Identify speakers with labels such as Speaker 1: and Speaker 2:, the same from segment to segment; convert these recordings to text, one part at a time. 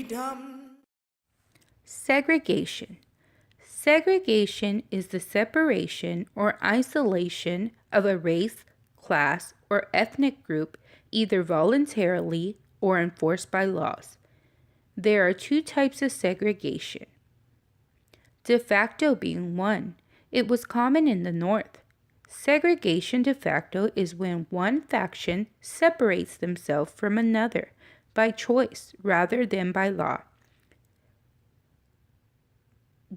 Speaker 1: freedom.
Speaker 2: Segregation. Segregation is the separation or isolation of a race, class, or ethnic group either voluntarily or enforced by laws. There are two types of segregation. De facto being one. It was common in the North. Segregation de facto is when one faction separates themselves from another by choice rather than by law.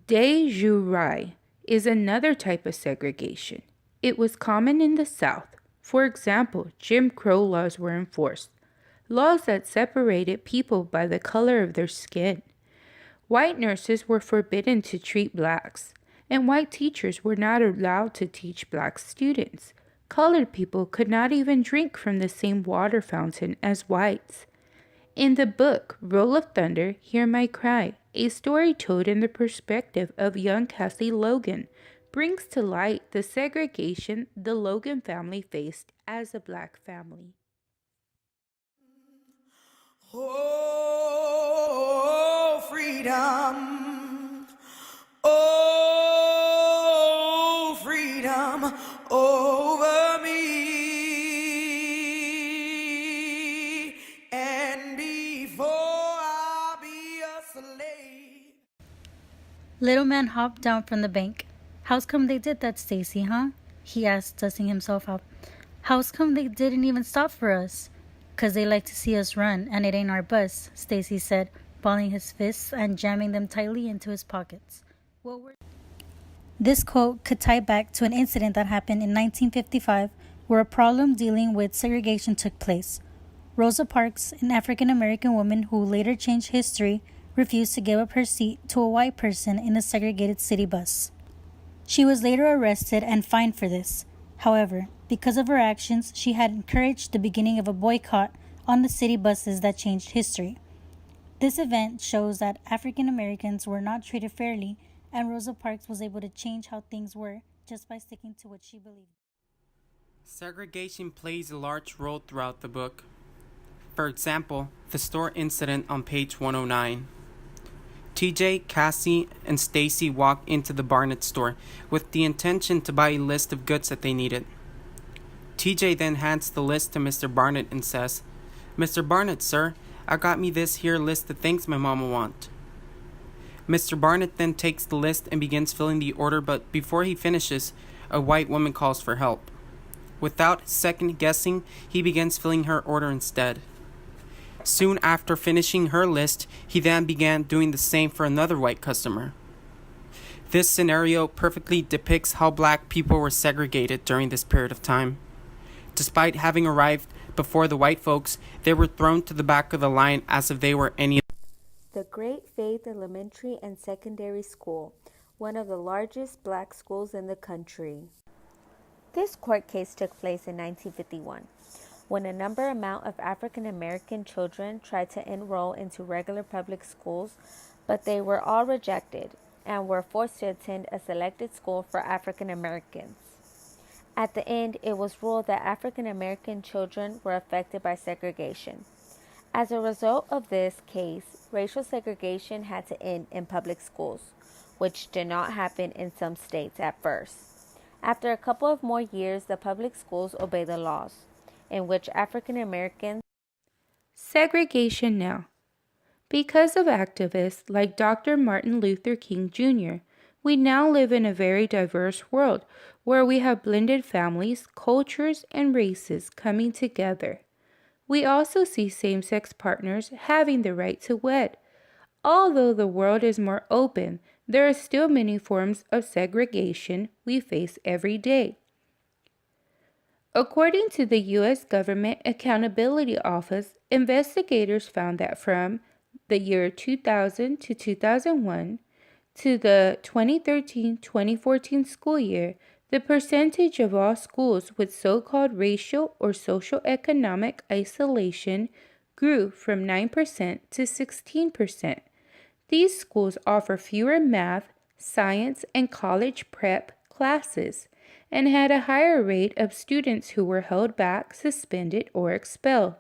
Speaker 2: De jure is another type of segregation. It was common in the South. For example, Jim Crow laws were enforced, laws that separated people by the color of their skin. White nurses were forbidden to treat blacks, and white teachers were not allowed to teach black students. Colored people could not even drink from the same water fountain as whites. In the book Roll of Thunder, Hear My Cry, a story told in the perspective of young Cassie Logan, brings to light the segregation the Logan family faced as a black family.
Speaker 1: Oh, freedom. Oh, freedom over me. And before I be a slave.
Speaker 3: Little man hopped down from the bank. "How's come they did that, Stacy, huh?" he asked, dusting himself up. "How's come they didn't even stop for us?" "'Cause they like to see us run, and it ain't our bus," Stacy said, balling his fists and jamming them tightly into his pockets. This quote could tie back to an incident that happened in 1955 where a problem dealing with segregation took place. Rosa Parks, an African-American woman who later changed history, refused to give up her seat to a white person in a segregated city bus. She was later arrested and fined for this. However, because of her actions, she had encouraged the beginning of a boycott on the city buses that changed history. This event shows that African Americans were not treated fairly, and Rosa Parks was able to change how things were just by sticking to what she believed.
Speaker 4: Segregation plays a large role throughout the book. For example, the store incident on page 109. TJ, Cassie, and Stacy walk into the Barnett store with the intention to buy a list of goods that they needed. TJ then hands the list to Mr. Barnett and says, "Mr. Barnett, sir, I got me this here list of things my mama want." Mr. Barnett then takes the list and begins filling the order, but before he finishes, a white woman calls for help. Without second guessing, he begins filling her order instead. Soon after finishing her list, he then began doing the same for another white customer. This scenario perfectly depicts how black people were segregated during this period of time. Despite having arrived before the white folks, they were thrown to the back of the line as if they were any.
Speaker 5: The Great Faith Elementary and Secondary School, one of the largest black schools in the country. This court case took place in 1951, when a number amount of African American children tried to enroll into regular public schools, but they were all rejected and were forced to attend a selected school for African Americans. At the end, it was ruled that African American children were affected by segregation. As a result of this case, racial segregation had to end in public schools, which did not happen in some states at first. After a couple of more years, the public schools obeyed the laws, in which African Americans.
Speaker 2: Segregation now. Because of activists like Dr. Martin Luther King Jr., we now live in a very diverse world where we have blended families, cultures, and races coming together. We also see same-sex partners having the right to wed. Although the world is more open, there are still many forms of segregation we face every day. According to the U.S. Government Accountability Office, investigators found that from the year 2000 to 2001 to the 2013-2014 school year, the percentage of all schools with so-called racial or social economic isolation grew from 9% to 16%. These schools offer fewer math, science, and college prep classes and had a higher rate of students who were held back, suspended, or expelled.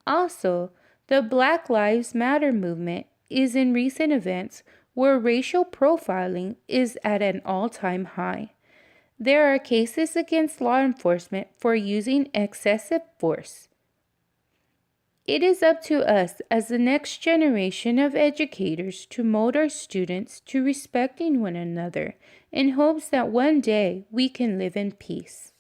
Speaker 2: Also, The Black Lives Matter movement is in recent events where racial profiling is at an all-time high. There are cases against law enforcement for using excessive force. It is up to us as the next generation of educators to mold our students to respecting one another in hopes that one day we can live in peace.